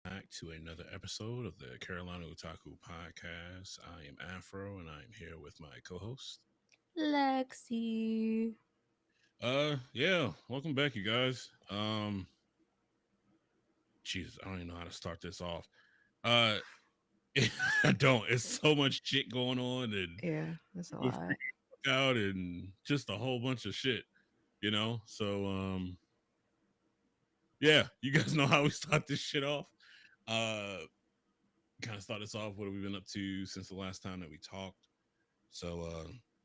back to another episode of the Carolina Otaku Podcast. I am Afro and I am here with my co-host. Lexi. Yeah, welcome back you guys. Jesus, I don't even know how to start this off. Uh I don't. It's so much shit going on and Yeah, that's a people lot. freaking out and just a whole bunch of shit. So yeah, you guys know how we start this shit off. Uh kind of start this off. What have we been up to since the last time that we talked? So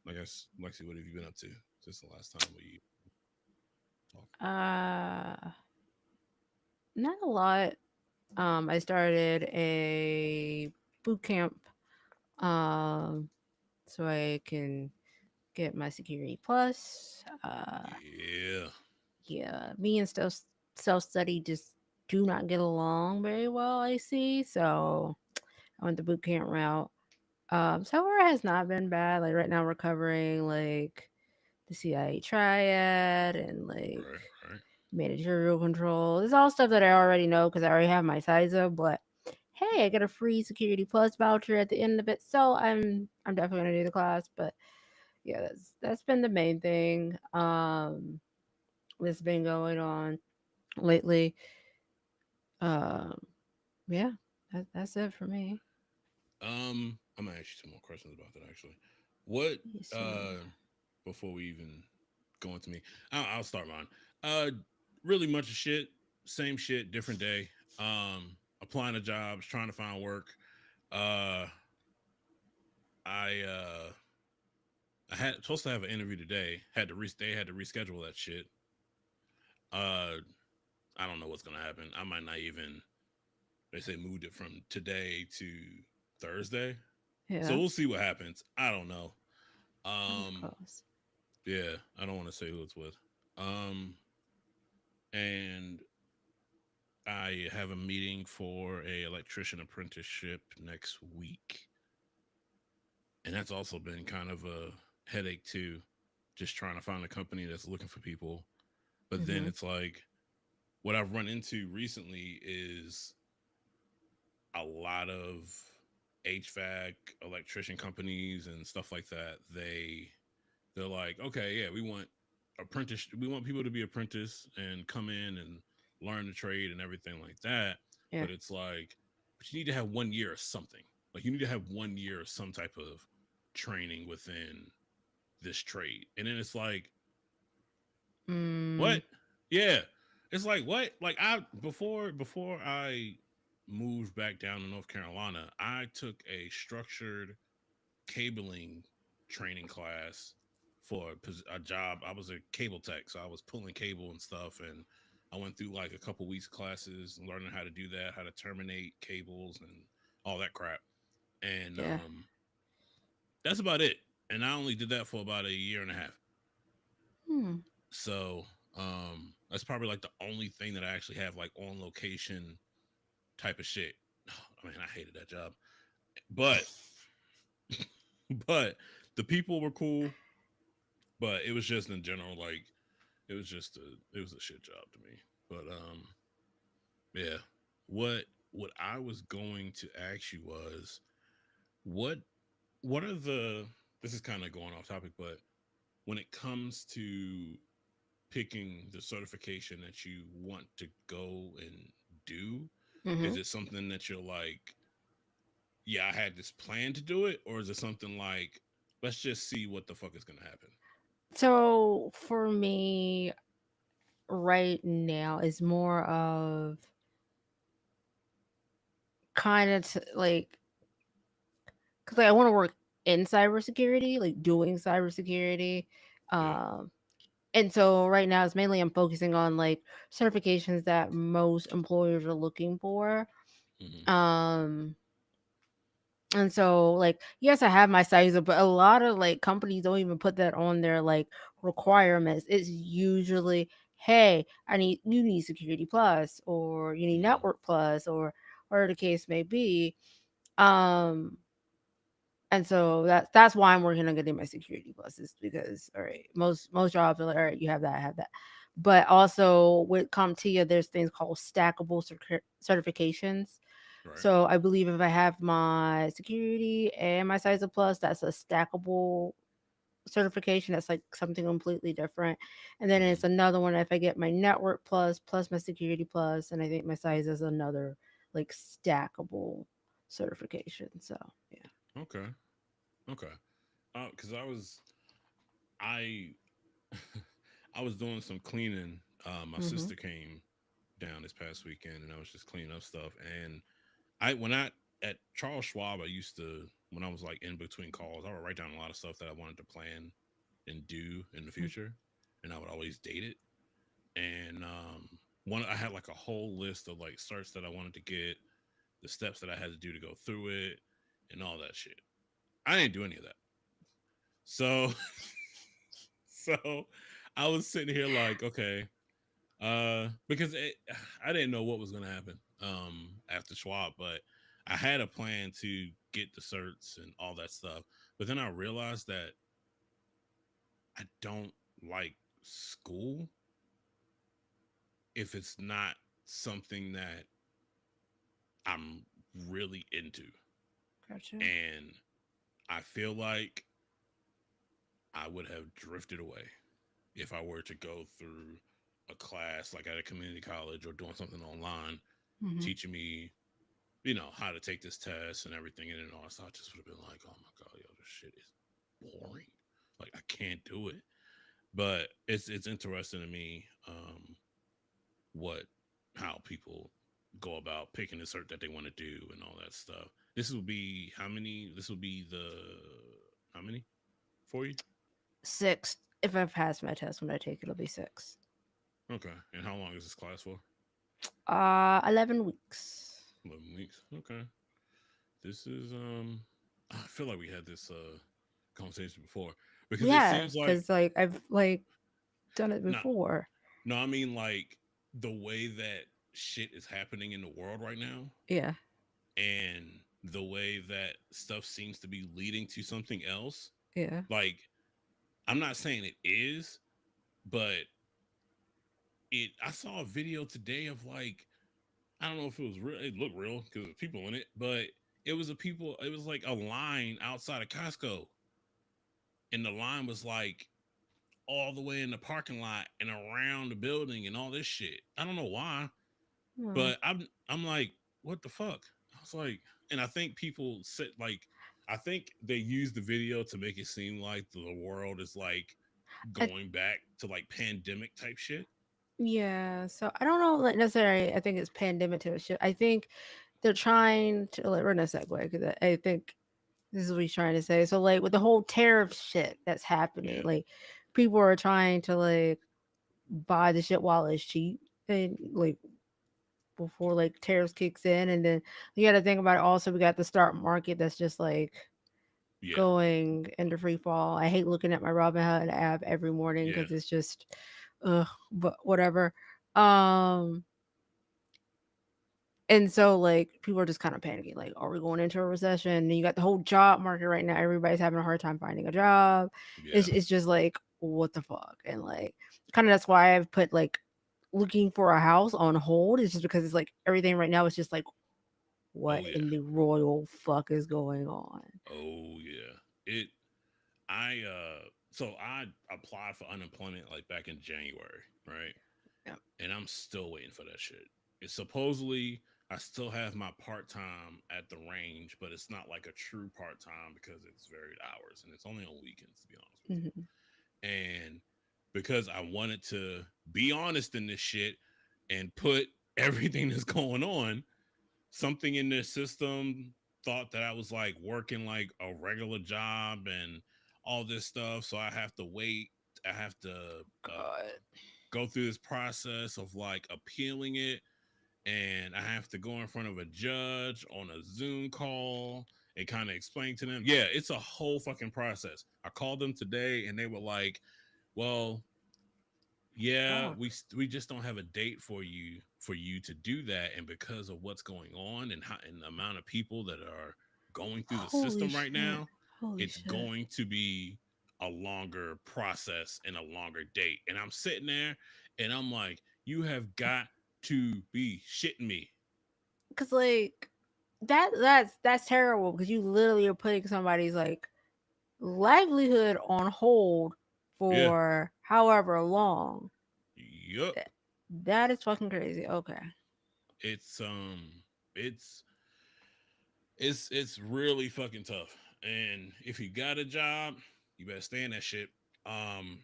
I guess Lexi, what have you been up to since the last time we talked? Uh, Not a lot. I started a boot camp, um, so I can get my security plus. Yeah. Yeah, me and self study just do not get along very well. I see, so I went the boot camp route. So far it has not been bad. Like right now, we're covering like the CIA triad and like Right. Right. managerial control. It's all stuff that I already know because I already have my CISA. But hey, I get a free Security Plus voucher at the end of it, so I'm definitely gonna do the class. But yeah, that's been the main thing that's been going on lately. Um, yeah, that's it for me. I'm gonna ask you some more questions about that actually. What Yes, sir. uh before we even go into me, I'll start mine. Uh, really much of shit, same shit, different day. Applying to jobs, trying to find work. Uh, I I had supposed to have an interview today. They had to reschedule that shit. Uh, I don't know what's gonna happen. I might not even. They say moved it from today to Thursday, so Yeah, we'll see what happens. I don't know. fingers Um, crossed. yeah, I don't want to say who it's with. Um, and I have a meeting for a electrician apprenticeship next week, and that's also been kind of a headache too. Just trying to find a company that's looking for people, but then Mm-hmm. it's like what I've run into recently is a lot of HVAC electrician companies and stuff like that. They're like, okay, yeah, we want people to be apprentice and come in and learn the trade and everything like that. Yeah. But it's like, but you need to have 1 year of something. Like you need to have 1 year of some type of training within this trade. And then it's like, Mm, what? Yeah. It's like what? Like I before I moved back down to North Carolina, I took a structured cabling training class for a job. I was a cable tech, so I was pulling cable and stuff, and I went through like a couple weeks of classes, learning how to do that, how to terminate cables, and all that crap. And yeah. that's about it. And I only did that for about a year and a half. Hmm. So that's probably like the only thing that I actually have like on location type of shit. I mean, I hated that job, but but the people were cool. But it was just in general, like it was a shit job to me. But yeah. What what I was going to ask you was what what are the this is kind of going off topic, but when it comes to picking the certification that you want to go and do, Mm-hmm. is it something that you're like, yeah, I had this plan to do it, or is it something like, let's just see what the fuck is gonna happen? So for me, right now is more of kind of like because like, I want to work in cybersecurity, like doing cybersecurity. Yeah. Um, and so right now it's mainly I'm focusing on like certifications that most employers are looking for. Hmm. Um, and so like yes, I have my CISA, but a lot of like companies don't even put that on their like requirements. It's usually hey, I need you need security plus or you need Hmm. network plus or whatever the case may be. Um and so that's why I'm working on getting my security plus is because all right, most jobs are like, all right, you have that, I have that. But also with CompTIA, there's things called stackable certifications. Right. So I believe if I have my security and my CISA Plus, that's a stackable certification. That's like something completely different. And then Hmm. it's another one if I get my network plus plus my security plus, and I think my size is another like stackable certification. So yeah. Okay. Okay. Because I I was doing some cleaning. My Mhm. sister came down this past weekend, and I was just cleaning up stuff. And I when I at Charles Schwab, I used to when I was like in between calls, I would write down a lot of stuff that I wanted to plan and do in the future, and I would always date it. And one I had like a whole list of like certs that I wanted to get, the steps that I had to do to go through it, and all that shit. I didn't do any of that. So so I was sitting here like, okay, because I didn't know what was going to happen after Schwab, but I had a plan to get the certs and all that stuff. But then I realized that I don't like school if it's not something that I'm really into. Gotcha. And I feel like I would have drifted away if I were to go through a class like at a community college or doing something online Mhm. teaching me, you know, how to take this test and everything and all. So I just would have been like, oh my god, yo, this shit is boring. Like I can't do it. But it's interesting to me what how people go about picking the cert that they want to do and all that stuff. This will be how many? This will be the how many for you? 6. If I pass my test when I take it, it'll be 6. Okay. And how long is this class for? 11 weeks. 11 weeks. Okay. This is I feel like we had this conversation before because it Yeah, seems like cuz like I've like done it no before. no I mean like the way that shit is happening in the world right now Yeah. and the way that stuff seems to be leading to something else. Yeah. Like I'm not saying it is, but it I saw a video today of like I don't know if it was real. It looked real because there's people in it, but it was like a line outside of Costco, and the line was like all the way in the parking lot and around the building and all this shit. I don't know why, Oh. but I'm like, what the fuck? I was like, and I think people said like, I think they used the video to make it seem like the world is like I, going back to like pandemic type shit. yeah, so I don't know like necessarily I think it's pandemic to a shit. I think they're trying to like we're in a segue because I think this is what he's trying to say. So like with the whole tariff shit that's happening, Yeah, like people are trying to like buy the shit while it's cheap and like before like tariffs kicks in, and then you got to think about it also we got the stock market that's just like yeah, going into free fall. I hate looking at my Robinhood app every morning yeah, because it's just ugh, but whatever. Um and so like people are just kind of panicking, like, are we going into a recession? And you got the whole job market right now. Everybody's having a hard time finding a job. yeah, It's just like what the fuck? And like kind of that's why I've put like looking for a house on hold. It's just because it's like everything right now is just like what oh yeah, in the royal fuck is going on? oh yeah. It I so I applied for unemployment like back in January, right? Yeah. And I'm still waiting for that shit. It's supposedly I still have my part time at the range, but it's not like a true part time because it's varied hours and it's only on weekends to be honest with Hmm. you. And because I wanted to be honest in this shit and put everything that's going on, something in their system thought that I was like working like a regular job and all this stuff. So I have to wait. I have to God. go through this process of like appealing it. And I have to go in front of a judge on a Zoom call and kind of explain to them. Yeah, it's a whole fucking process. I called them today and they were like, well, yeah, Fuck. we just don't have a date for you to do that, and because of what's going on and how and the amount of people that are going through the Holy system right shit. now, Holy it's shit. going to be a longer process and a longer date. And I'm sitting there And I'm like, you have got to be shitting me. Cause like that's terrible because you literally are putting somebody's like livelihood on hold Yeah. for however long. Yup. That, that is fucking crazy. Okay. It's it's it's really fucking tough. And if you got a job, you better stay in that shit. Um,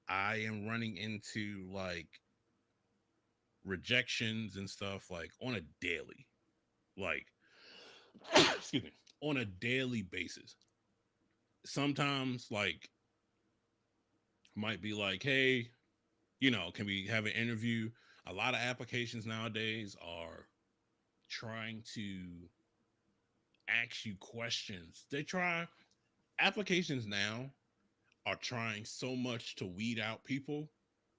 I am running into like rejections and stuff like on a daily, like excuse me, on a daily basis. Sometimes like might be like, hey, can we have an interview? A lot of applications nowadays are trying to ask you questions. Applications now are trying so much to weed out people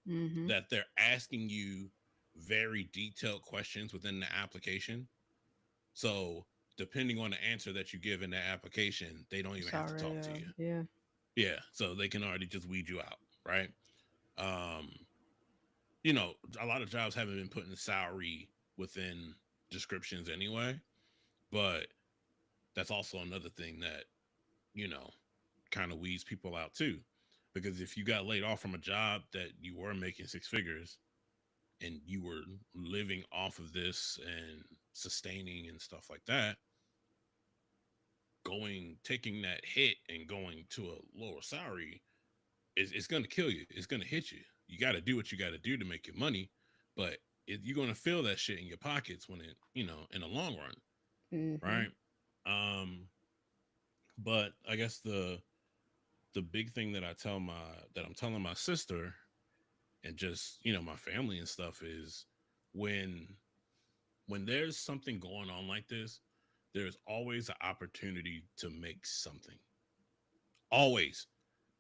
Mm-hmm. that they're asking you very detailed questions within the application. So, depending on the answer that you give in that application, they don't even have to Sorry. talk to you. Yeah. Yeah, so they can already just weed you out, right? Um, a lot of jobs haven't been putting salary within descriptions anyway, but that's also another thing that, you know, kind of weeds people out too. Because if you got laid off from a job that you were making six figures and you were living off of this and sustaining and stuff like that, taking that hit and going to a lower salary it's going to kill you. It's going to hit you. You got to do what you got to do to make your money, but you're going to feel that shit in your pockets when in the long run, Mm-hmm. right? Um, but I guess the big thing that I'm telling my sister and just my family and stuff is when there's something going on like this, there's always an opportunity to make something. Always.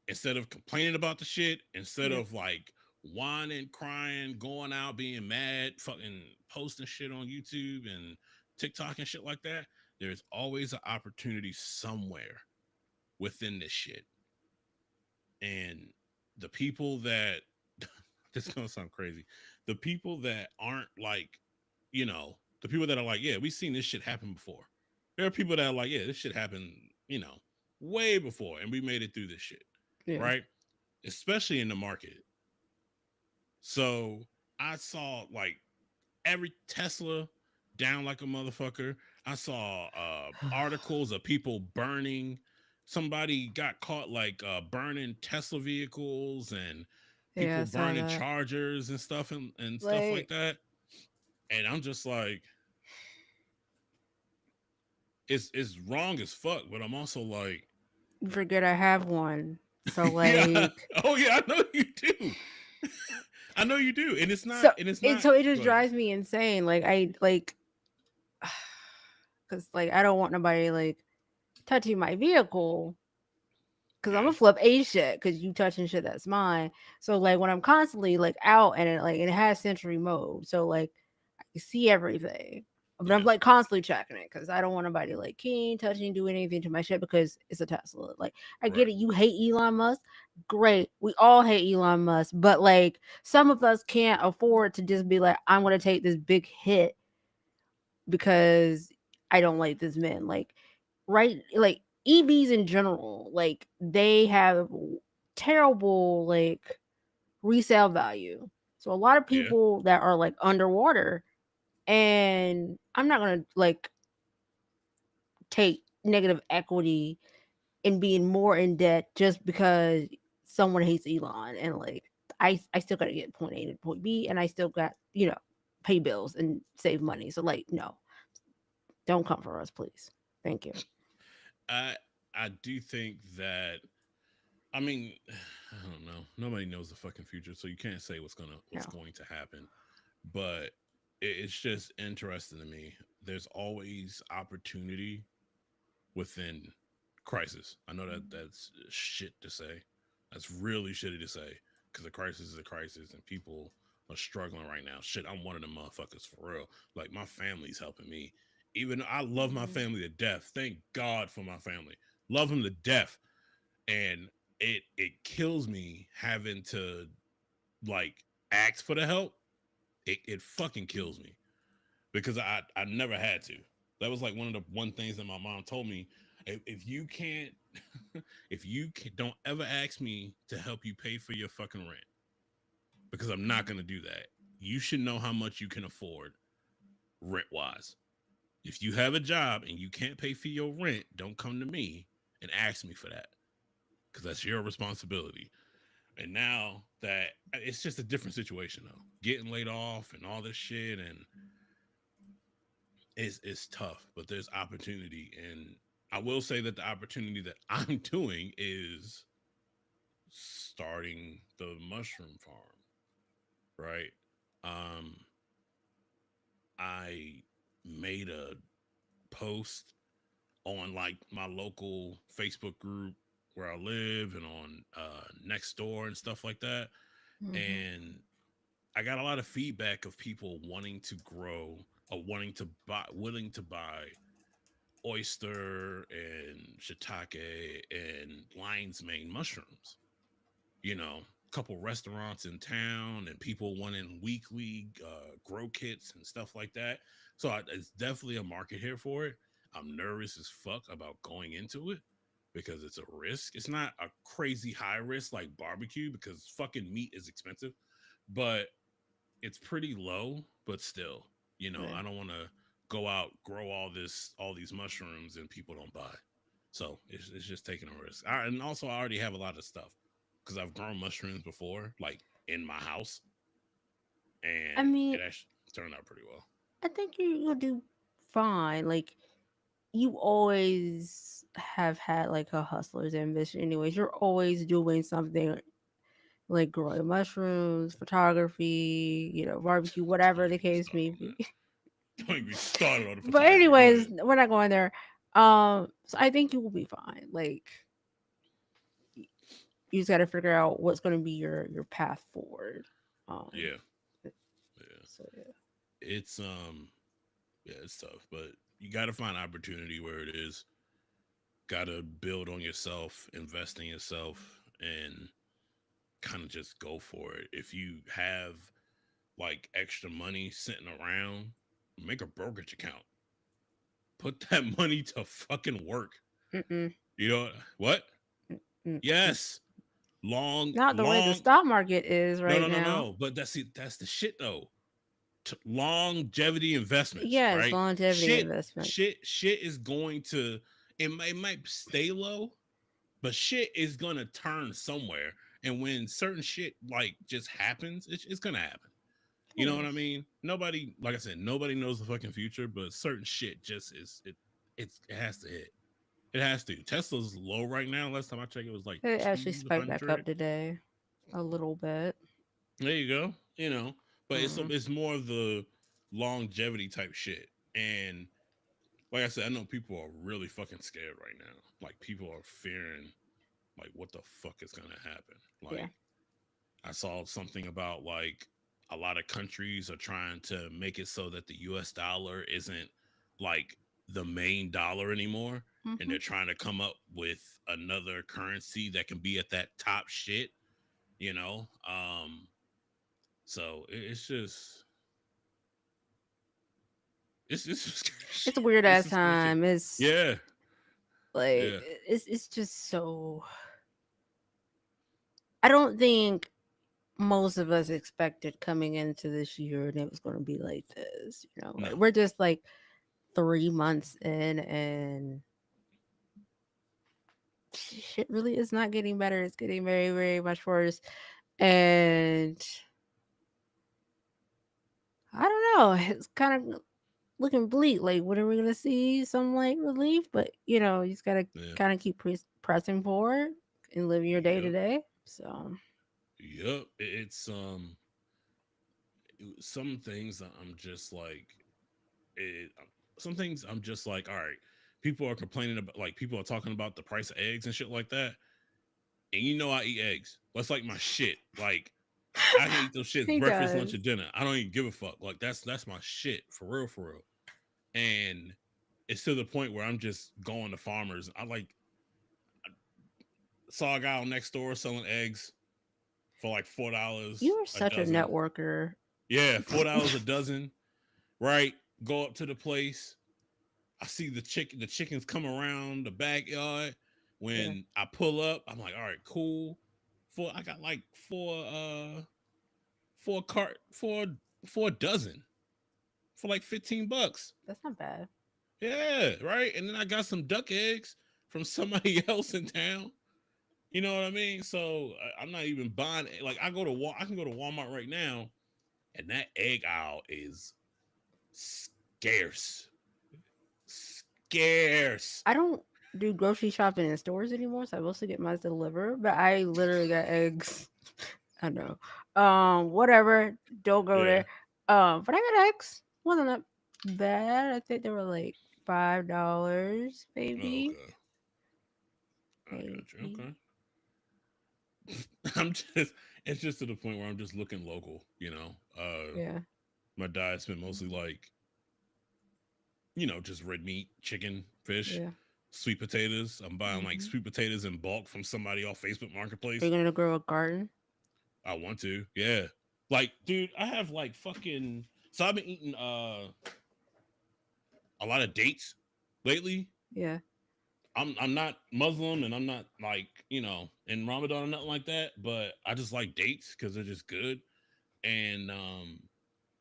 Instead of complaining about the shit, instead Yeah. of like whining, crying, going out, being mad, fucking posting shit on YouTube and TikTok and shit like that, there's always an opportunity somewhere within this shit. And the people that this is gonna sound crazy, the people that aren't like, the people that are like, yeah, we've seen this shit happen before. There are people that are like, yeah, this shit happened, way before, and we made it through this shit, Yeah. right? Especially in the market. So I saw like every Tesla down like a motherfucker. I saw articles of people burning. Somebody got caught like burning Tesla vehicles and Yeah. people I saw burning that. chargers and stuff like Like, that. And I'm just like, it's wrong as fuck. But I'm also like, you forget I have one. So yeah, like, oh yeah, I know you do. I know you do, and it's not, so it just But drives me insane. Like I like, cause like I don't want nobody like touching my vehicle. Cause I'm yeah, gonna flip a shit because you touching shit that's mine. So like when I'm constantly like out and it has sensory mode, so like I can see everything. But I'm yeah, like constantly checking it because I don't want nobody like keen, touching, doing anything to my shit because it's a Tesla. Like I get right, it, you hate Elon Musk. Great. We all hate Elon Musk, but like some of us can't afford to just be like, I'm gonna take this big hit because I don't like this man. Like, right? Like EVs in general, like they have terrible like resale value. So a lot of yeah, people that are like underwater, and I'm not gonna like take negative equity in being more in debt just because someone hates Elon and like I still gotta get point A to point B and I still got, pay bills and save money. So like no, don't come for us, please. Thank you. I I do think that I mean I don't know. Nobody knows the fucking future, so you can't say what's No. going to happen. But it's just interesting to me. There's always opportunity within crisis. I know that that's shit to say. That's really shitty to say because a crisis is a crisis and people are struggling right now. Shit, I'm one of them motherfuckers for real. Like my family's helping me. Even though I love my Mhm. family to death. Thank God for my family. Love them to death. And it kills me having to like ask for the help, it fucking kills me because I never had to. That was like one of the one things that my mom told me. If you can't, if you don't ever ask me to help you pay for your fucking rent, because I'm not gonna do that. You should know how much you can afford rent wise. If you have a job and you can't pay for your rent, don't come to me and ask me for that because that's your responsibility. And now that it's just a different situation though, getting laid off and all this shit, and it's tough, but there's opportunity. And I will say that the opportunity that I'm doing is starting the mushroom farm, right? Um, I made a post on like my local Facebook group where I live and on next door and stuff like that. Mm-hmm. And I got a lot of feedback of people wanting to grow or wanting to buy, willing to buy oyster and shiitake and lion's mane mushrooms. You know, a couple restaurants in town and people wanting weekly grow kits and stuff like that. So it's definitely a market here for it. I'm nervous as fuck about going into it because it's a risk. It's not a crazy high risk like barbecue because fucking meat is expensive, but it's pretty low, but still, you know, Yeah. I don't want to go out, grow all these mushrooms and people don't buy. So it's just taking a risk. And also, I already have a lot of stuff because I've grown mushrooms before, like in my house, I and mean, it actually turned out pretty well. I think you'll do fine. Like you always have had like a hustler's ambition. Anyways, you're always doing something like growing mushrooms, photography, barbecue, whatever Don't the even case start may on be. that. Don't even start on the But photography. Go anyways, ahead. we're not going there. So I think you will be fine. Like you just got to figure out what's going to be your path forward. Um, Yeah, yeah. so yeah. Yeah, it's tough, but you got to find opportunity where it is. Got to build on yourself, invest in yourself, and kind of just go for it. If you have like extra money sitting around, make a brokerage account. Put that money to fucking work. Mm-mm, You know what? mm-mm. Yes. Not the way the Long. stock market is No, right no, no, now. no. But that's the shit though. Longevity investments, Yes, right? longevity investments. Shit is going to. It might stay low, but shit is gonna turn somewhere. And when certain shit like just happens, it's gonna happen. You know what I Yes. mean? Nobody, like I said, nobody knows the fucking future, but certain shit just is it has to hit. It has to. Tesla's low right now. Last time I checked, it was like It actually spiked back 200. up today a little bit. There you go. You know, but Mm. it's more of the longevity type shit. And like I said, I know people are really fucking scared right now. Like people are fearing like what the fuck is gonna happen. Yeah. Like I saw something about like a lot of countries are trying to make it so that the US dollar isn't like the main dollar anymore. And Hmm. they're trying to come up with another currency that can be at that top shit, you know? So it's just it's some scary It's shit. a weird It's ass some scary shit. time. It's Yeah, like yeah. it's just so. I don't think most of us expected coming into this year and it was going to be like this. No. Like we're just like 3 months in, and shit really is not getting better. It's getting very, very much worse. And I don't know. It's kind of looking bleak. Like, when are we gonna see some like relief? But you just gotta Yeah. kind of keep pressing forward and living your day to Yep. day. So Yep. Some things that I'm just like it, some things I'm just like, all right, people are complaining about, like, people are talking about the price of eggs and shit like that. And you know, I eat eggs. That's like my shit. Like, I can eat those shits he breakfast, lunch, does. and dinner. I don't even give a fuck. Like, that's my shit for real, for real. And it's to the point where I'm just going to farmers. I like saw a guy on next door selling eggs. for like You $4 are a such a dozen. networker. Yeah, $4 a dozen. Right, go up to the place. I see the chickens come around the backyard. Yeah, When I pull up, I'm like, all right, cool. I got like four cart four dozen for like $15. that's not bad. Yeah, right. And then I got some duck eggs from somebody else in town. You know what I mean? So I'm not even buying. Like I can go to Walmart right now, and that egg aisle is scarce, scarce. I don't do grocery shopping in stores anymore, so I mostly get mine delivered. But I literally got eggs. I know. Whatever. Don't go Yeah. there. But I got eggs. Wasn't that bad? I think they were like $5, Oh, maybe. okay. I got you. Maybe. Okay. I'm just. It's just to the point where I'm just looking local. Yeah. My diet's been mostly like just red meat, chicken, fish, Yeah. sweet potatoes. I'm buying like Hmm. sweet potatoes in bulk from somebody off Facebook Are you Marketplace. gonna grow a garden? I want to, yeah. Like, dude, I have like fucking. So I've been eating a lot of dates lately. Yeah. I'm not Muslim and I'm not like in Ramadan or nothing like that, but I just like dates because they're just good. And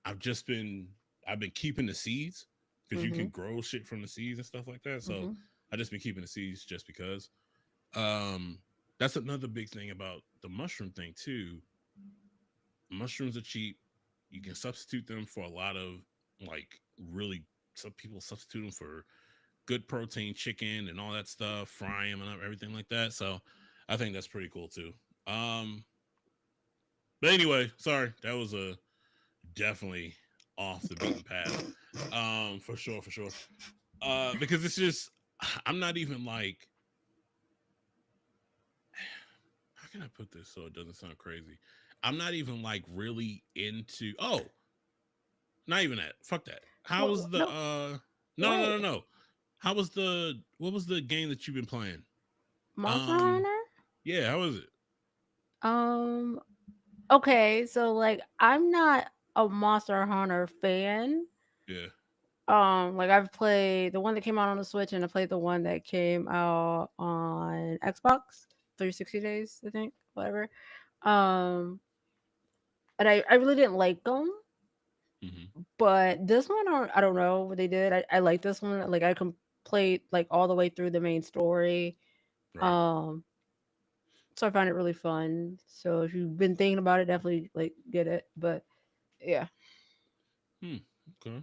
I've just been I've been keeping the seeds because you Mhm. can grow shit from the seeds and stuff like that. So Mhm. I just been keeping the seeds just because. Um, that's another big thing about the mushroom thing too. Mushrooms are cheap. You can substitute them for a lot of like really some people substitute them for good protein chicken and all that stuff, fry them and everything like that. So I think that's pretty cool too. Um, but anyway, sorry, that was a definitely off the beaten path. For sure, for sure. Because it's just I'm not even like how can I put this so it doesn't sound crazy? I'm not even like really into not even that. Fuck that. How was the No. no no no Wait. no no. How was the what was the game that you've been playing? Monster Um Hunter. yeah, how was it? Um. Okay. So like, I'm not a Monster Hunter fan. Yeah. Like I've played the one that came out on the Switch, and I played the one that came out on Xbox 360 days, I think, whatever. Um, and I really didn't like them, Mm-hmm. but this one, I don't know what they did. I like this one. Like I can play like all the way through the main story. Right. Um, so I find it really fun. So if you've been thinking about it, definitely like get it. But yeah, Hmm. Okay.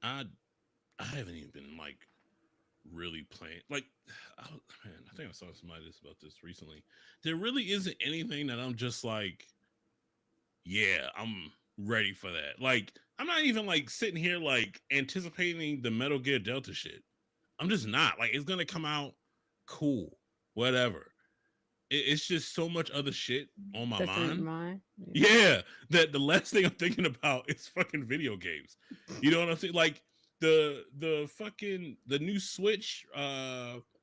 I I haven't even been like really playing like I, man, I think I saw somebody this about this recently. There really isn't anything that I'm just like, yeah, I'm ready for that. Like I'm not even like sitting here like anticipating the Metal Gear Delta shit. I'm just not. Like it's gonna come out cool, whatever. It's just so much other shit on my that's in mind. mind. Yeah. Yeah, that the last thing I'm thinking about is fucking video games. You know what I'm saying? Like the new Switch,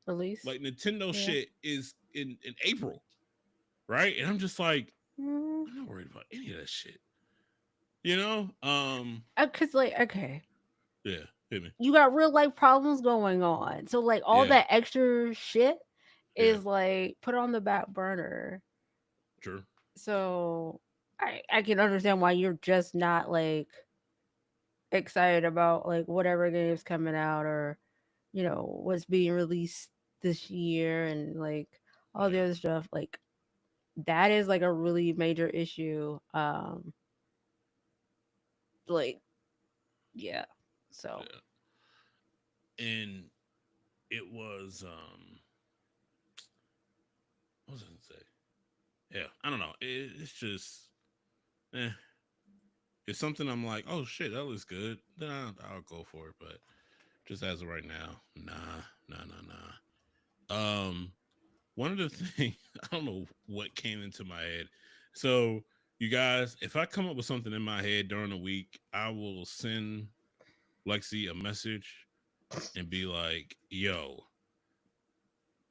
Release. like Nintendo Yeah. shit is in April, right? And I'm just like, Mm. I'm not worried about any of that shit. You know? Cause like okay, Yeah, hit me. you got real life problems going on. So like all Yeah, that extra shit yeah, is like put on the back burner. true. So I can understand why you're just not like excited about like whatever games coming out or what's being released this year and like all the Yeah, other stuff like that is like a really major issue. Like yeah. So yeah. And it was what was I gonna say? Yeah, I don't know. It's just eh. It's something I'm like, oh shit, that looks good. Then I'll go for it. But just as of right now, nah, nah, nah, nah. One of the things I don't know what came into my head. So you guys, if I come up with something in my head during the week, I will send Lexi a message and be like, yo,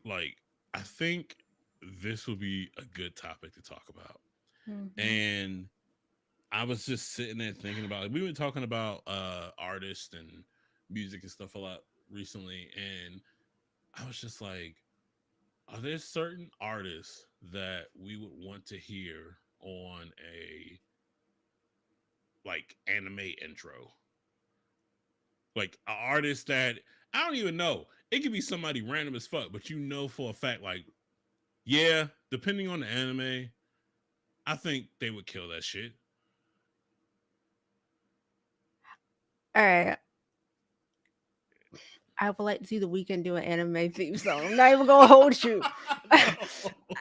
like I think. this would be a good topic to talk about. Mhm. And I was just sitting there thinking about it. We were talking about artists and music and stuff a lot recently, and I was just like, are there certain artists that we would want to hear on a like anime intro? Like an artist that I don't even know. It could be somebody random as fuck, but you know for a fact, like, yeah, depending on the anime, I think they would kill that shit. All right. I would like to see the weekend do an anime theme song. I'm not even gonna hold you. No.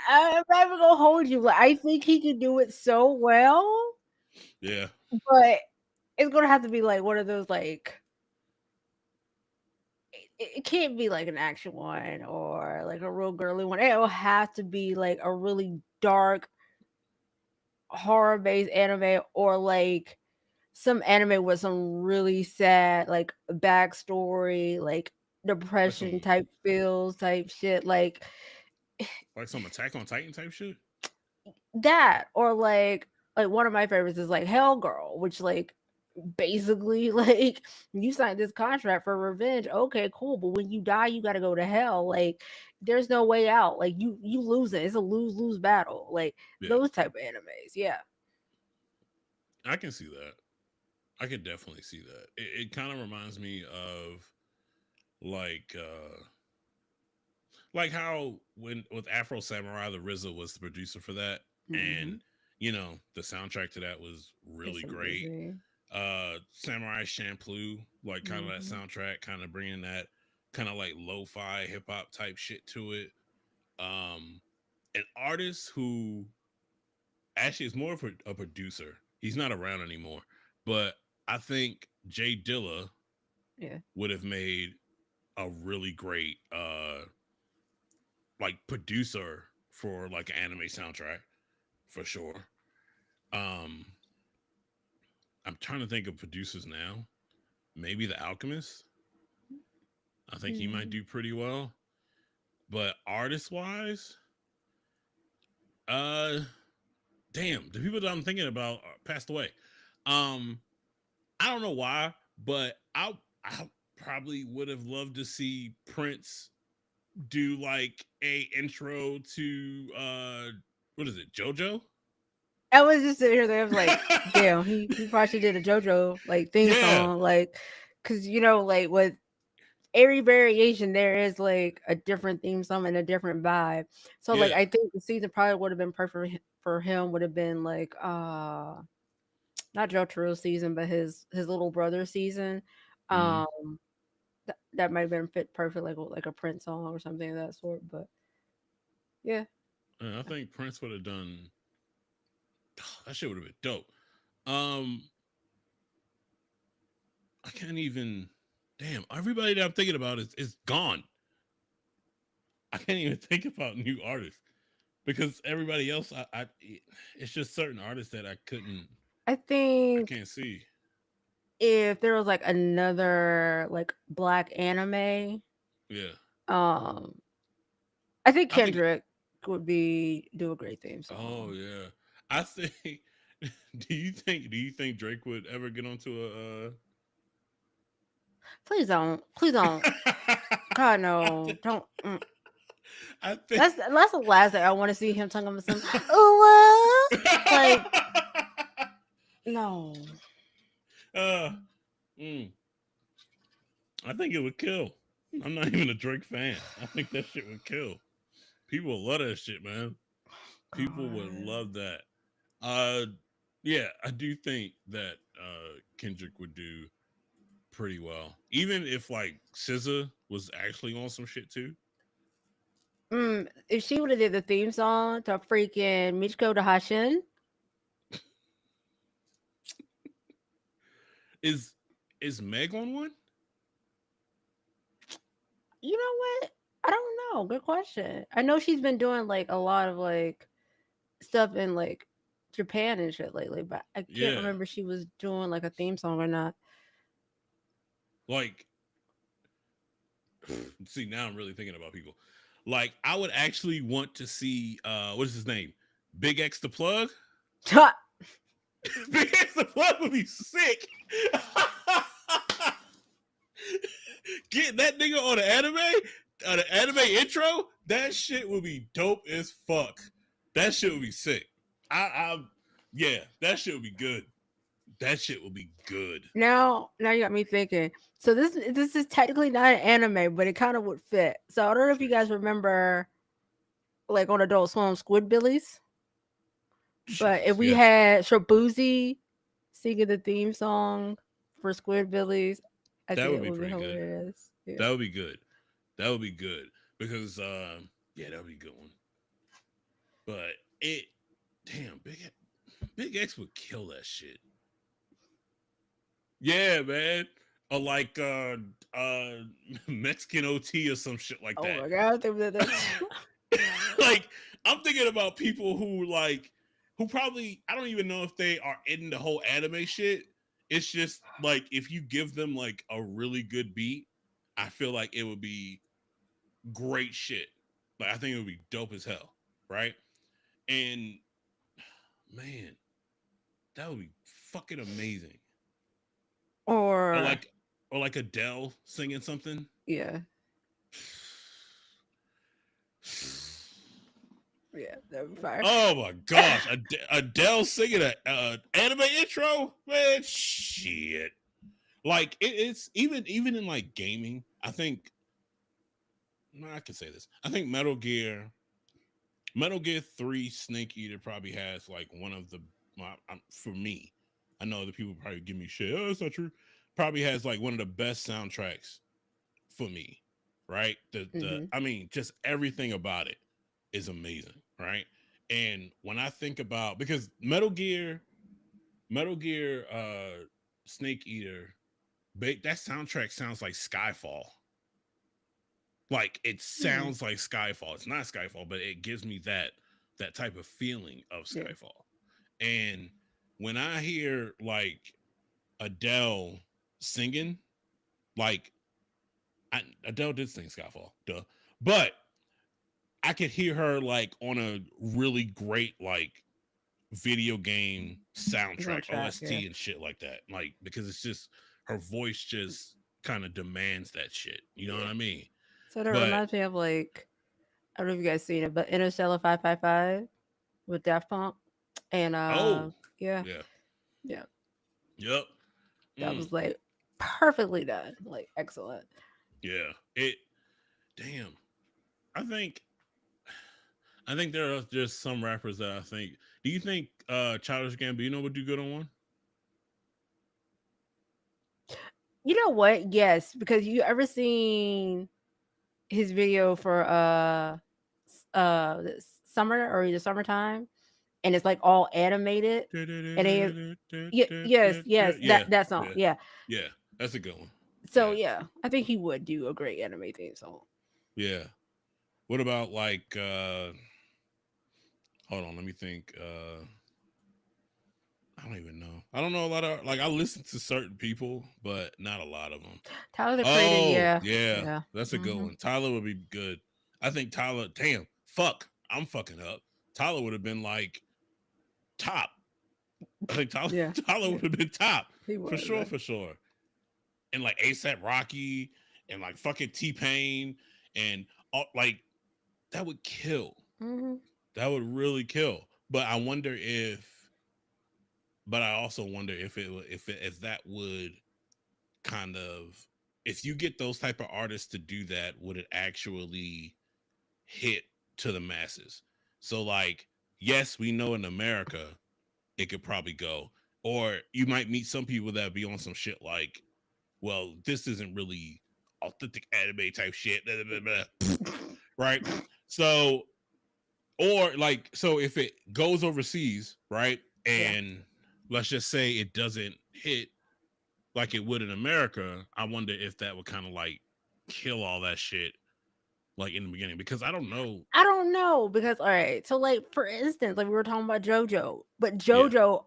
I'm not even gonna hold you. Like I think he could do it so well, Yeah. but it's gonna have to be like one of those like it can't be like an action one or like a real girly one. It will have to be like a really dark horror based anime or like some anime with some really sad like backstory, like Like depression some type feels type shit like some Attack on Titan type shit. that or like one of my favorites is like Hell Girl, which like basically like you signed this contract for revenge. Okay, cool, but when you die, you got to go to hell. Like there's no way out. Like you lose it. It's a lose battle. Like Yeah. those type of animes. Yeah. I can see that. I could definitely see that. It kind of reminds me of like like how when with Afro Samurai, the RZA was the producer for that, Hmm. and the soundtrack to that was It's really great. amazing. Samurai Champloo, like kind of that Hmm. soundtrack, kind of bringing that kind of like lo-fi hip hop type shit to it. Um, an artist who actually is more of a producer. He's not around anymore, but I think Jay Dilla Yeah. would have made a really great like producer for like an anime soundtrack for sure. Um, I'm trying to think of producers now. Maybe The Alchemist. I think he might Hmm. do pretty well. But artist wise, uh, damn, the people that I'm thinking about passed away. Um, I don't know why, but I probably would have loved to see Prince do like a intro to what is it, JoJo? I was just sitting here there, I was like, damn, he probably should did a JoJo like theme Yeah, song, like, cause like with every variation there is like a different theme song and a different vibe. So like yeah. I think the season probably would have been perfect for him would have been like not Jotaro's season, but his little brother's season. Mm-hmm. Um that might have been fit perfect like a Prince song or something of that sort. But yeah. I think Prince would have done that. Shit would have been dope. Um, I can't even. Damn, everybody that I'm thinking about is gone. I can't even think about new artists because everybody else, it's just certain artists that I I think can't see. if there was like another like black anime, Yeah, um I think I think. Kendrick would be do a great theme Oh song. yeah, I think. Do you think Drake would ever get onto a? Please don't. Please don't. God no. Don't. I think. That's the last thing I want to see him talking about some. Oh, like no. uh, mm, I think it would kill. I'm not even a Drake fan. I think that shit would kill. People would love that shit, man. People would God. love that. Uh, yeah, I do think that Kendrick would do pretty well, even if like SZA was actually on some shit too. If she would have did the theme song to freaking Michiko to Hashin, Is is Meg on one? you know what? I don't know. Good question. I know she's been doing like a lot of like stuff in like Japan and shit lately, but I can't Yeah, remember if she was doing like a theme song or not. like see now I'm really thinking about people. Like I would actually want to see what is his name? Big X the Plug. Big X the Plug would be sick. Get that nigga on the anime intro, that shit would be dope as fuck. That shit would be sick. I yeah, that shit would be good. That shit would be good. Now you got me thinking. So this is technically not an anime, but it kind of would fit. So I don't know if you guys remember, like on Adult Swim, Squidbillies. But if Jesus, we yes. had Shabuzi singing the theme song for Squidbillies, I That think would it be would be pretty good. hilarious. Yeah. That would be good. That would be good. Because yeah, that would be a good one. But it damn, Big X would kill that shit. Yeah, man. Or like Mexican OT or some shit like Oh that. my god, I think that. Like I'm thinking about people who probably I don't even know if they are in the whole anime shit. It's just like if you give them like a really good beat, I feel like it would be great shit. Like I think it would be dope as hell, right? And man, that would be fucking amazing. Or Or like or like Adele singing something. yeah, yeah, that would be fire. Oh my gosh, Adele singing a anime intro, man, shit. Like it's even in like gaming. I think I can say this. I think Metal Gear 3 Snake Eater probably has like one of the for me. I know other people probably give me shit. Oh, that's not true. Probably has like one of the best soundtracks for me, right? The Hmm. I mean, just everything about it is amazing, right? And when I think about because Metal Gear Snake Eater, that soundtrack sounds like Skyfall. Like it Hmm. sounds like Skyfall. It's not Skyfall, but it gives me that type of feeling of Yeah. Skyfall. And when I hear like Adele singing, like Adele did sing Skyfall, duh. But I could hear her like on a really great like video game soundtrack, Soundtrack. Yeah. OST and shit like that. Like because it's just her voice just kind of demands that shit. You know what Yeah. I mean? So that But reminds me of like I don't know if you guys seen it, but Interstellar 555 with Daft Punk, and oh yeah, yeah, yeah, yep, that mm, was like perfectly done, like excellent. yeah. It damn. I think I think there are just some rappers that I think. Do you think Childish Gambino would do good on one? You know what? Yes, because you ever seen his video for summer or either summertime, and it's like all animated, and it yes Yeah, that song, yeah, yeah. yeah. That's a good one. So Yeah, yeah, I think he would do a great anime theme song. yeah. What about like? Hold on, let me think. I don't even know. I don't know a lot of like I listen to certain people, but not a lot of them. Tyler the Creator, Oh yeah, yeah, yeah. that's a good Hmm. one. Tyler would be good. I think Tyler. Damn, fuck, I'm fucking up. Tyler would have been like top. I think Tyler Yeah, Tyler yeah, would have been top he for would, sure, man. for sure. And like ASAP Rocky and like fucking T Pain and all, like that would kill. Hmm. That would really kill. But I wonder if. But I also wonder if that would kind of if you get those type of artists to do that, would it actually hit to the masses? So like, yes, we know in America it could probably go, or you might meet some people that be on some shit like, well, this isn't really authentic anime type shit, blah, blah, blah, blah. Right? So, or like, so if it goes overseas, right, Yeah. and let's just say it doesn't hit like it would in America, I wonder if that would kind of like kill all that shit like in the beginning because I don't know. I don't know because all right, so like for instance, like we were talking about JoJo, but Yeah, JoJo,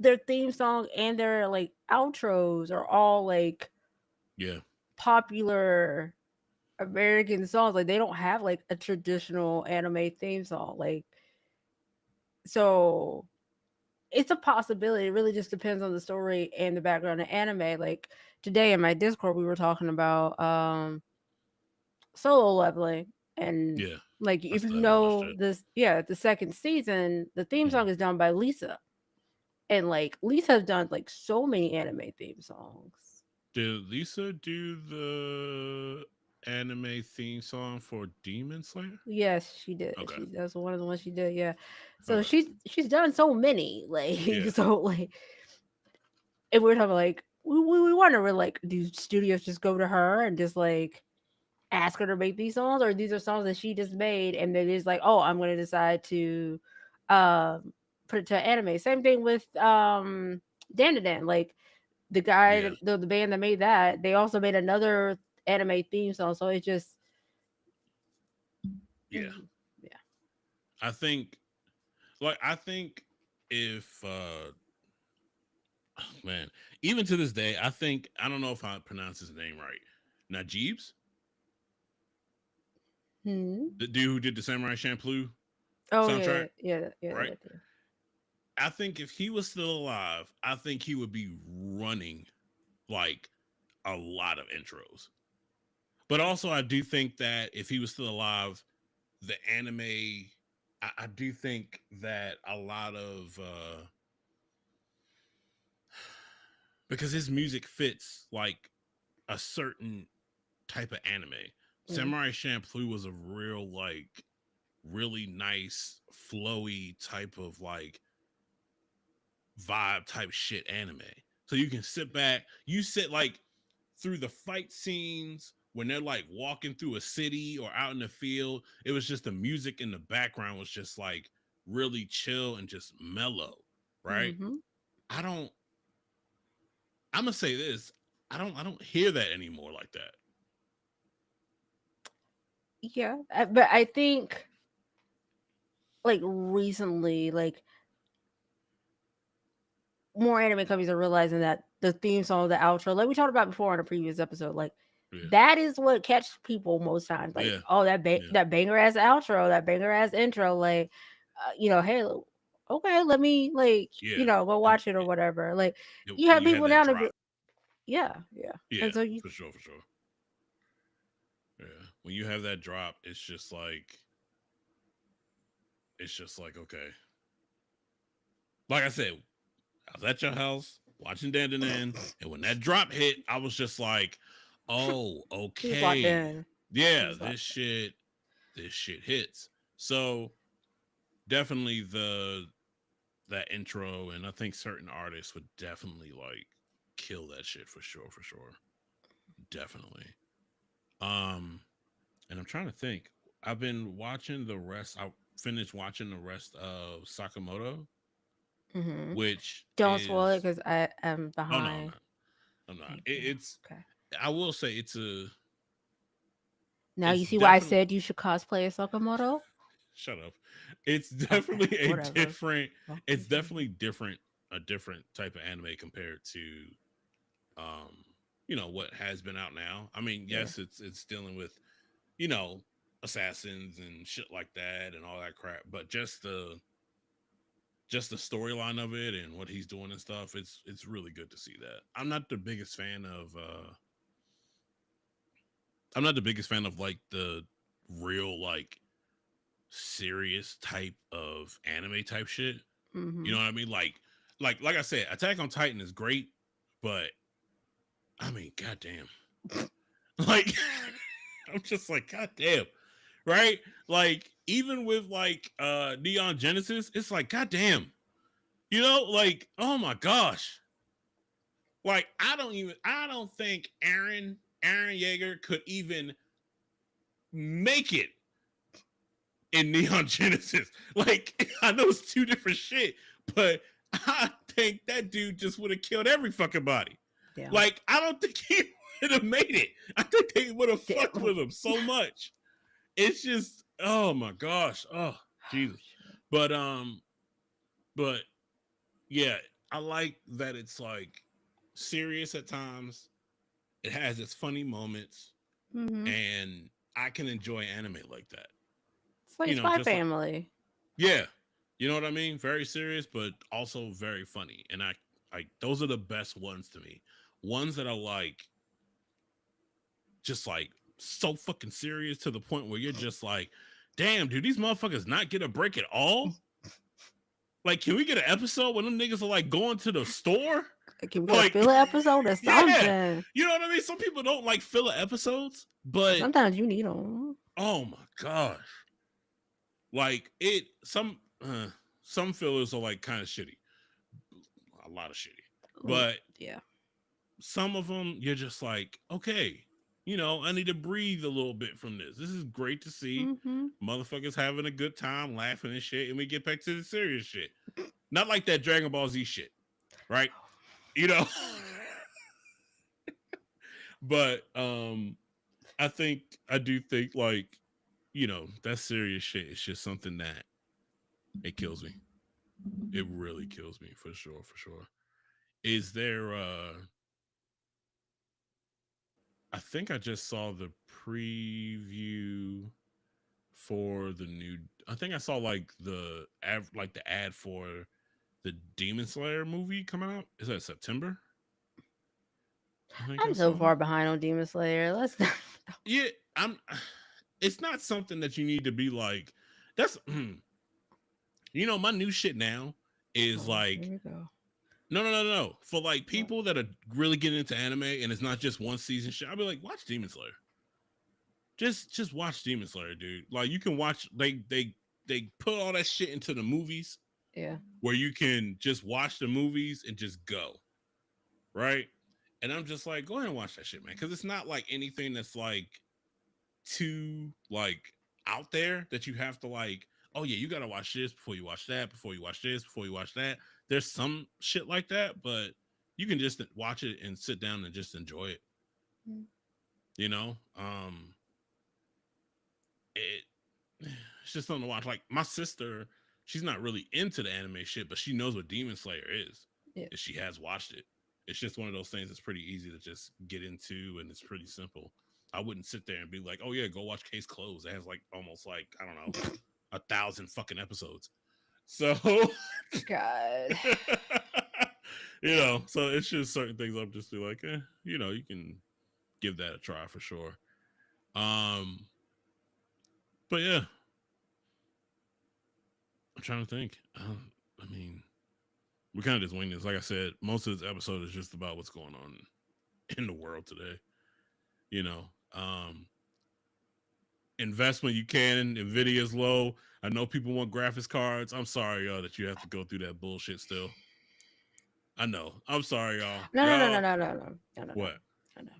their theme song and their like outros are all like yeah, popular American songs. Like they don't have like a traditional anime theme song. Like so it's a possibility. It really just depends on the story and the background of anime. Like today in my Discord we were talking about solo leveling and Yeah, like I if you still haven't watched know it. this, yeah, the second season the theme Mm. song is done by Lisa, and like Lisa's done like so many anime theme songs. Did Lisa do the anime theme song for Demon Slayer? Yes, she did. Okay, That's one of the ones she did. Yeah, so okay, she's done so many. Like yeah, so like, and we're talking like we wonder, we're like, do studios just go to her and just like ask her to make these songs, or these are songs that she just made and then it's like, oh, I'm gonna decide to um put it to anime. Same thing with Dan Dan. Like the guy yeah, the band that made that, they also made another anime theme song. So it just yeah. yeah. I think, I think if man, even to this day, I think I don't know if I pronounce his name right. Najib's Hmm. the dude who did the Samurai Champloo Oh soundtrack, yeah, right? that too. I think if he was still alive, I think he would be running like a lot of intros. But also, I do think that if he was still alive, the anime, I do think that a lot of because his music fits like a certain type of anime. Mm. Samurai Champloo was a real like really nice flowy type of like vibe type shit anime. So you can sit back, you sit like through the fight scenes when they're like walking through a city or out in the field. It was just the music in the background was just like really chill and just mellow, right? Hmm. I don't I'm gonna say this. I don't hear that anymore like that. Yeah, but I think like recently, like more anime companies are realizing that the theme song, the outro, like we talked about before in a previous episode, like Yeah. that is what catches people most times. Like, Yeah. oh, Yeah. that banger ass outro, that banger ass intro, like, hey, okay, let me like, Yeah. go And watch it or whatever. Like, you when have you had people that now to drop. be, yeah, yeah, Yeah, and so you, for sure, for sure. Yeah. When you have that drop, it's just like okay. Like I said, I was at your house watching Dandanan, and when that drop hit, I was just like, "Oh, he was locked okay, in. He yeah, was locked. this shit hits." So definitely that intro, and I think certain artists would definitely like kill that shit for sure, for sure, definitely. Um, and I'm trying to think. I've been watching the rest. I finished watching the rest of Sakamoto, Hmm. which Don't spoil it is because I am oh no, I'm behind. not. I'm not. Thank you. It's Okay. I will say Now it's you see why I definitely said you should cosplay as Sakamoto. shut up. It's Okay, definitely a whatever. different. Fuck It's you, too. definitely different. A different type of anime compared to um what has been out now. I mean, Yeah. yes, it's dealing with you know assassins and shit like that and all that crap, but just the storyline of it and what he's doing and stuff, it's really good to see that. I'm not the biggest fan of like the real like serious type of anime type shit. You know Mhm. what I mean? Like I said, Attack on Titan is great, but I mean, goddamn. Like I'm just like, goddamn. Right? Like, even with like Neon Genesis, it's like, goddamn. Like, oh my gosh. Like, I don't think Aaron Yeager could even make it in Neon Genesis. Like, I know it's two different shit, but I think that dude just would have killed every fucking body. Damn. Like, I don't think he would have made it. I think they would have fucked Damn. with him so much. It's just, oh my gosh. Oh, Jesus. Shit. But but yeah, I like that it's like serious at times. It has its funny moments. Mm-hmm. and I can enjoy anime like that. It's like Spy Just like, Family. yeah, you know what I mean? Very serious, but also very funny. And I like those are the best ones to me. Ones that are like just like so fucking serious to the point where you're just like, damn, do these motherfuckers not get a break at all? Like, can we get an episode when them niggas are like going to the store? Can we get a Like, filler episode or yeah, something? you know what I mean? Some people don't like filler episodes, but Sometimes you need them. oh my gosh, like some fillers are like kind of shitty, a lot of shitty, but Yeah. some of them you're just like, okay, I need to breathe a little bit from this. This is great to see Mm-hmm. motherfuckers having a good time, laughing and shit, and we get back to the serious shit. Not like that Dragon Ball Z shit, right? You know, but I do think like, that serious shit is just something that it kills me. It really kills me for sure, for sure. Is there I think I just saw the preview for the new. I think I saw like the ad for the Demon Slayer movie coming out. Is that September? I think I I'm so saw. far behind on Demon Slayer. Let's not. Yeah, I'm. It's not something that you need to be like. That's my new shit now is Oh, here like we go. no, no, no, no, no. For like What? people that are really getting into anime and it's not just one season shit. I'll be like, watch Demon Slayer. Just watch Demon Slayer, dude. Like you can watch. They put all that shit into the movies Yeah. where you can just watch the movies and just go, right? And I'm just like, go ahead and watch that shit, man, because it's not like anything that's like too like out there that you have to like. Oh yeah, you gotta watch this before you watch that, before you watch this, before you watch that. There's some shit like that, but you can just watch it and sit down and just enjoy it. Mm. You know, it it's just something to watch. Like my sister, she's not really into the anime shit, but she knows what Demon Slayer is. Yeah. And she has watched it. It's just one of those things that's pretty easy to just get into, and it's pretty simple. I wouldn't sit there and be like, "Oh yeah, go watch Case Closed." It has like almost like I don't know 1,000 fucking episodes. So God. so it's just certain things I'm just like, you can give that a try for sure. Um, but yeah, I'm trying to think. I mean, we kind of just wing this. Like I said, most of this episode is just about what's going on in the world today. You know, um, investment you can. Nvidia's low. I know people want graphics cards. I'm sorry, y'all, that you have to go through that bullshit still. I know. I'm sorry, y'all. No, no, no, no, Y'all, no, no, no, no, no, what? no, no.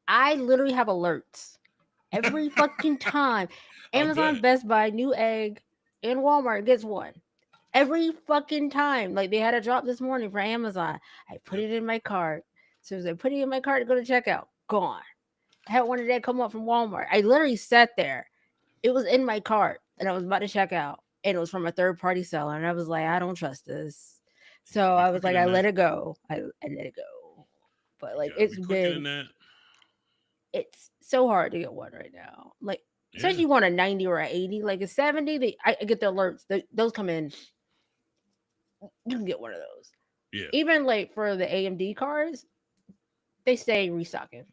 I literally have alerts every fucking time. I Amazon, bet. Best Buy, new egg, and Walmart gets one. Every fucking time. Like they had a drop this morning for Amazon. I put Yep. it in my cart. So as I put it in my cart to go to checkout, gone. I had one of that come up from Walmart. I literally sat there. It was in my cart and I was about to check out. And it was from a third party seller. And I was like, I don't trust this. You So gotta be I was quicker like, than I that. let it go. I let it go. But You like gotta be quicker than that. it's so hard to get one right now. Like Yeah. especially you want a 90 or a 80, like a 70, I get the alerts. Those come in. You can get one of those. Yeah. Even like for the AMD cards, they stay restocking.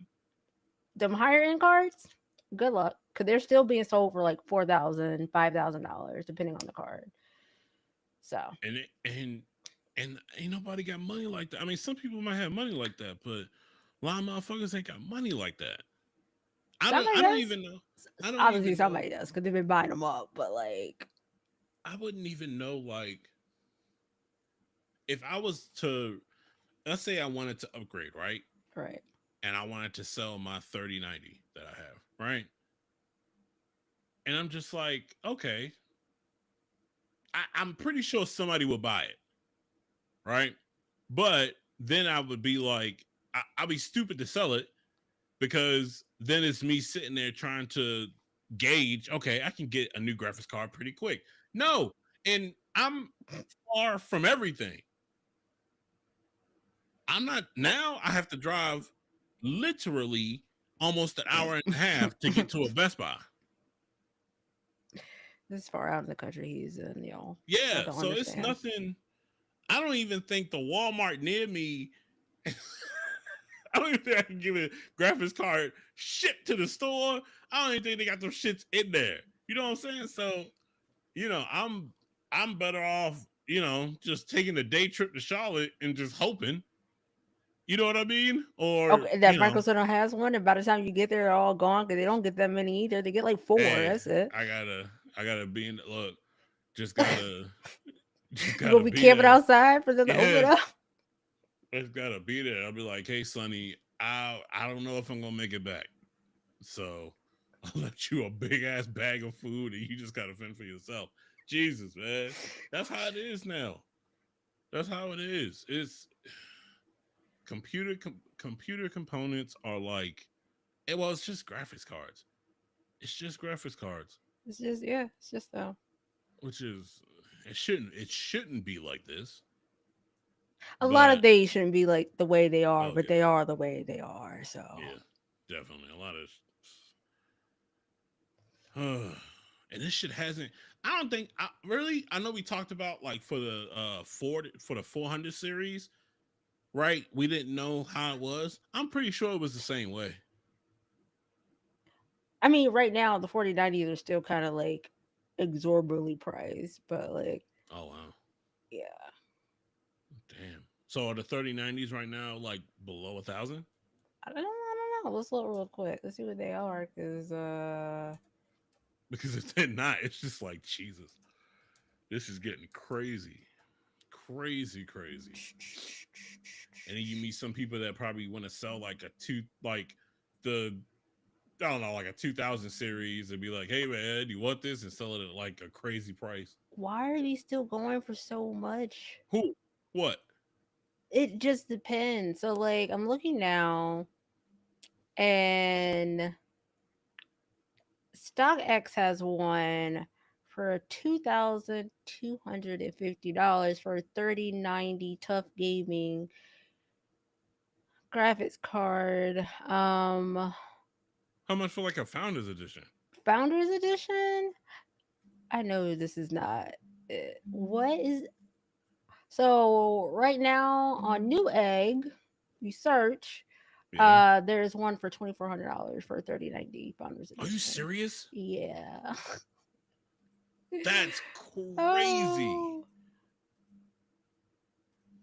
Them higher end cards, good luck. Cause they're still being sold for like $4,000, $5,000, depending on the card. So And ain't nobody got money like that. I mean, some people might have money like that, but a lot of motherfuckers ain't got money like that. somebody I don't does. even know. I don't Obviously even know. somebody does because they've been buying them up. But like, I wouldn't even know like if I was to let's say I wanted to upgrade, right? right. And I wanted to sell my 3090 that I have, right? And I'm just like, okay, I'm pretty sure somebody will buy it, right? But then I would be like, I'd be stupid to sell it because then it's me sitting there trying to gauge, okay, I can get a new graphics card pretty quick. No, and I'm far from everything. I'm not now. I have to drive literally almost an hour and a half to get to a Best Buy. This far out of the country he's in, y'all. I Yeah, don't so it's understand. nothing. I don't even think the Walmart near me. I don't even think I can give a graphics card shipped to the store. I don't even think they got those shits in there. You know what I'm saying? So, I'm better off, just taking a day trip to Charlotte and just hoping. You know what I mean? Or, Okay, that Franco Center has one, and by the time you get there, they're all gone because they don't get that many either. They get like four. hey, That's it. I gotta be in. Look, just gotta, just You gonna gotta be be camping there. outside for them to open Yeah, up? just gotta be there. I'll be like, hey, Sonny, I don't know if I'm gonna make it back, so I'll let you a big ass bag of food, and you just gotta fend for yourself. Jesus, man, that's how it is now. That's how it is. It's computer components are like, well, it's just graphics cards. It's just graphics cards, It's just yeah, it's just which is it shouldn't be like this, a lot of but things shouldn't be like the way they are, oh but they are the way they are. So yeah, definitely a lot of. And this shit hasn't. I don't think. Really. I know we talked about like for the 400 series, right? We didn't know how it was. I'm pretty sure it was the same way. I mean, right now the 4090s are still kind of like exorbitantly priced, but like Oh wow, yeah, damn. So are the 3090s right now like below 1,000? I don't know. Let's look real quick. Let's see what they are, because Because if they're not, it's just like Jesus. This is getting crazy, crazy, crazy. And then you meet some people that probably want to sell like the I don't know, like a 2000 series and be like, hey man, you want this? And sell it at like a crazy price. why are these still going for so much? Who? What? It just depends. So like I'm looking now, and StockX has one for $2,250 for a 3090 Tough Gaming graphics card. How much for like a founder's edition? Founders Edition. I know this is not it. What is so right now on Newegg? You search. Yeah. There's one for $2,400 for a 3090 Founders Are you Edition. serious? Yeah. That's crazy. Oh,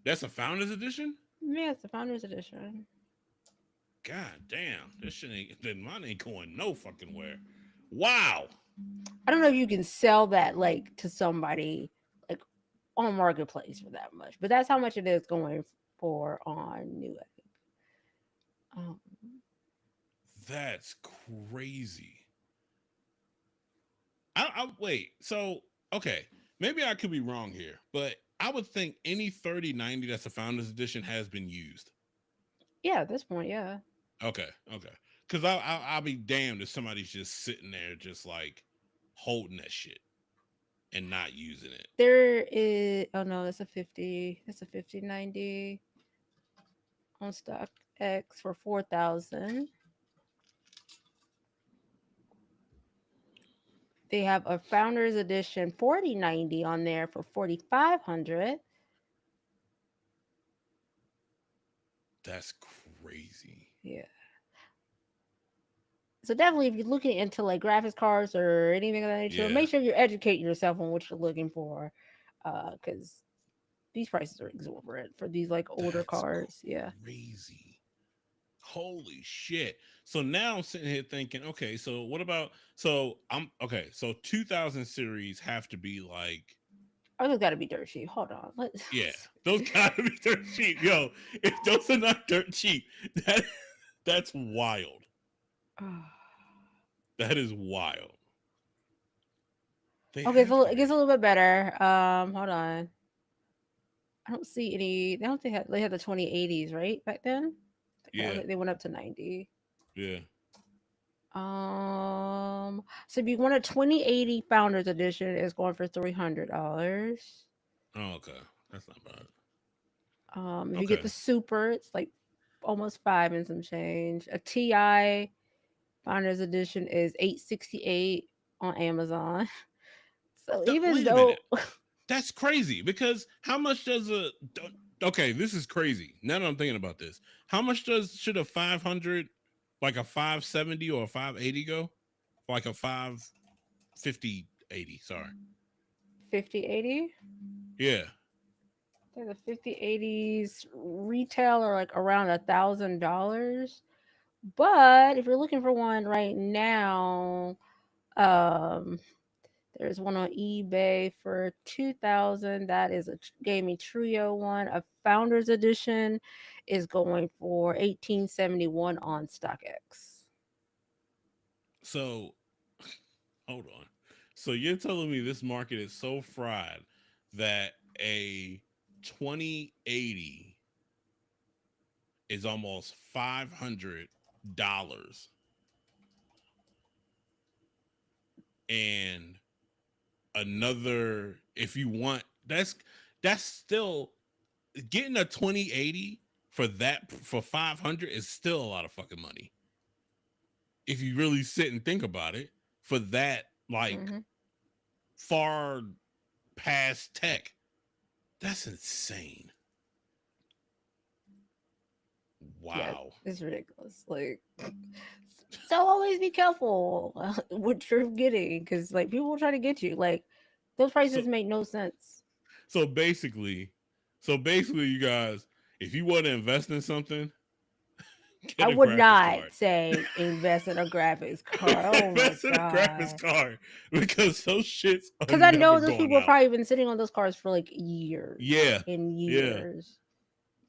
That's a founder's edition? yeah, it's the Founders Edition. God damn. This shit ain't, then mine ain't going no fucking where. Wow. I don't know if you can sell that like to somebody like on marketplace for that much, but that's how much it is going for on Newegg. Um, That's crazy. I wait. So okay, maybe I could be wrong here, but I would think any 3090 that's a founders edition has been used. yeah, at this point, yeah. Okay. Because I'll be damned if somebody's just sitting there, just like holding that shit and not using it. There is oh no, that's a 50. That's a 5090 on stock X for 4,000. They have a Founders Edition 4090 on there for 4,500. That's crazy. Yeah. So definitely, if you're looking into like graphics cards or anything of that nature, Yeah, make sure you're educating yourself on what you're looking for, because these prices are exorbitant for these like older that's cards. Yeah. crazy. Holy shit. So now I'm sitting here thinking, okay, so what about so 2000 series have to be like, Oh, those got to be dirt cheap. Hold on. Let's. yeah, those gotta be dirt cheap. Yo, if those are not dirt cheap, that that's wild. That is wild. They Okay, have so to it gets a be. little bit better. Hold on. I don't see any. They don't think they had the 2080s right back then. I don't Yeah, think they went up to 90. yeah. So if you want a 2080 Founders Edition, it's going for $300. Oh, okay. That's not bad. If you get Okay. the Super, it's like almost five and some change. A Ti. Founders Edition is $868 on Amazon. So even Wait a minute. though That's crazy because how much does okay, this is crazy. Now that I'm thinking about this, how much should a 500, like a 570 or a 580 go? Like a 550 80, sorry. 5080, Yeah. the 5080s retail are like around $1,000. But if you're looking for one right now, um, there's one on eBay for 2,000. That is a gaming trio one. A Founders Edition is going for 1871 on StockX. So, hold on. So you're telling me this market is so fried that a 2080 is almost $500, and another, if you want, that's still getting a 2080 for that, for 500 is still a lot of fucking money if you really sit and think about it, for that, like, Mm-hmm. far past tech. That's insane. Yeah, Wow. it's ridiculous. Like, so always be careful what you're getting because, like, people will try to get you. Like, those So prices make no sense. so basically, you guys, if you want to invest in something, I get a would graphics not card. say invest in a graphics card. Oh my Invest in a graphics god. card because those shits are Because I never know those going people have out. probably been sitting on those cards for like years Yeah. and Yeah. years.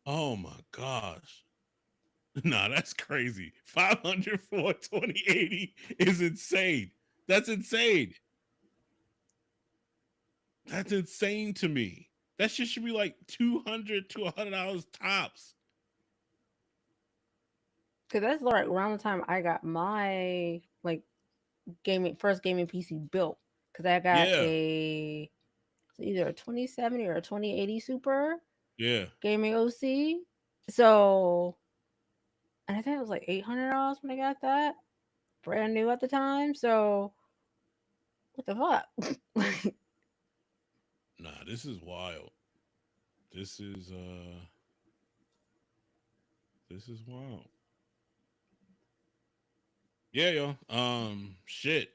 Oh my gosh. Nah, that's crazy. 500 for 2080 is insane. That's insane. That's insane to me. That shit should be like $200 to $100 tops. Because that's like around the time I got my like gaming first gaming PC built. Because I got Yeah. either a 2070 or a 2080 Super Yeah. gaming OC. So, and I think it was like $800 when I got that, brand new at the time. So, what the fuck? Nah, this is wild. This is wild. Yeah, yo. Shit.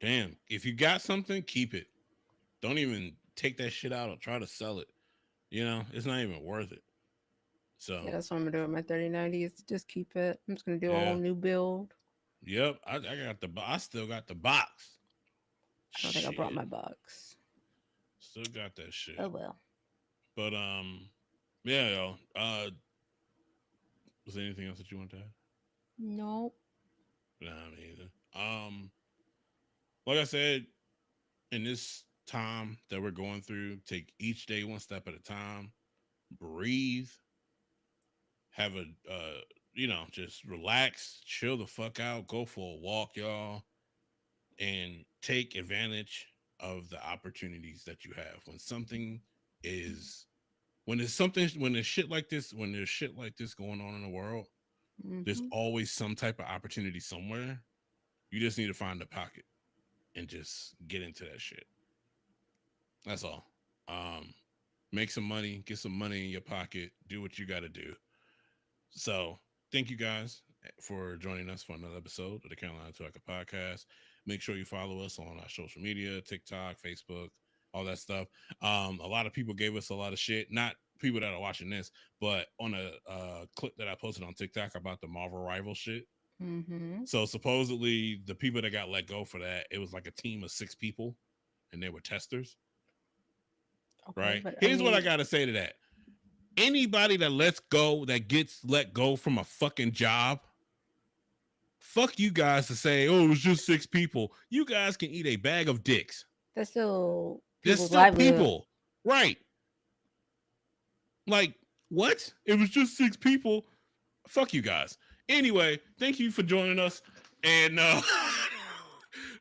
Damn. If you got something, keep it. Don't even take that shit out or try to sell it. You know, it's not even worth it. Yeah, So, that's what I'm gonna do with my 3090. Is just keep it. I'm just gonna do a whole yeah. new build. Yep. I still got the box. I don't think I brought Shit. my box. Still got that Oh shit. well. But yeah, yo. Was there anything else that you want to add? Nope. Nah, me either. Like I said, in this time that we're going through, take each day one step at a time. Breathe. Have a just relax, chill the fuck out, go for a walk, y'all, and take advantage of the opportunities that you have. Is when there's shit like this, going on in the world, there's Hmm. always some type of opportunity somewhere. You just need to find the pocket and just get into that shit. That's all. Um, Make some money, get some money in your pocket, do what you got to do. So, thank you guys for joining us for another episode of the Carolina Otakus Podcast. Make sure you follow us on our social media, TikTok, Facebook, all that stuff. A lot of people gave us a lot of shit. Not people that are watching this, but on a clip that I posted on TikTok about the Marvel Rival shit. Hmm. So supposedly the people that got let go for that, it was like a team of 6 people, and they were testers. Okay, Right. but I Here's what I mean, gotta say to that: anybody that gets let go from a fucking job, fuck you guys to say, oh, it was just 6 people. You guys can eat a bag of dicks. that's still There's people's still livelihood. people. Right. Like, what? It was just 6 people. Fuck you guys. Anyway, thank you for joining us. And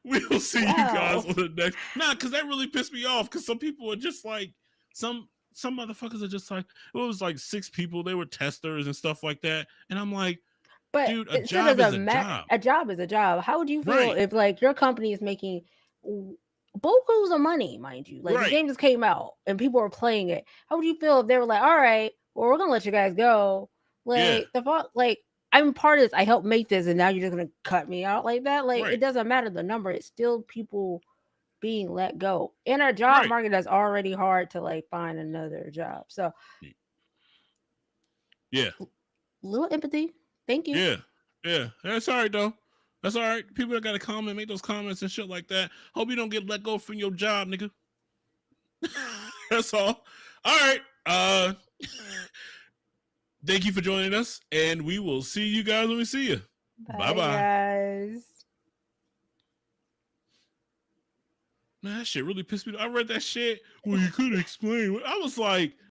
we will see you guys Wow. on the next. Nah, because that really pissed me off. Because some people are just like, some some motherfuckers are just like, it was like 6 people. They were testers and stuff like that. And I'm like, But dude, a it still job is a doesn't matter. job. A job is a job. How would you feel Right. if like your company is making boatloads of money, mind you? Like this Right. game just came out and people are playing it. How would you feel if they were like, all right, well, we're gonna let you guys go? Yeah. Like the fuck, like I'm part of this. I helped make this, and now you're just gonna cut me out like that? Like Right. it doesn't matter the number. It's still people being let go in our job Right. market. That's already hard to like find another job. So Yeah. little empathy. Thank you. Yeah. Yeah. That's all right though. That's all right. People that got to comment, make those comments and shit like that. Hope you don't get let go from your job, nigga. That's all. All right. Thank you for joining us, and we will see you guys when we see you. Bye bye. Guys. Man, that shit really pissed me off. I read that shit. Well, you couldn't explain. I was like,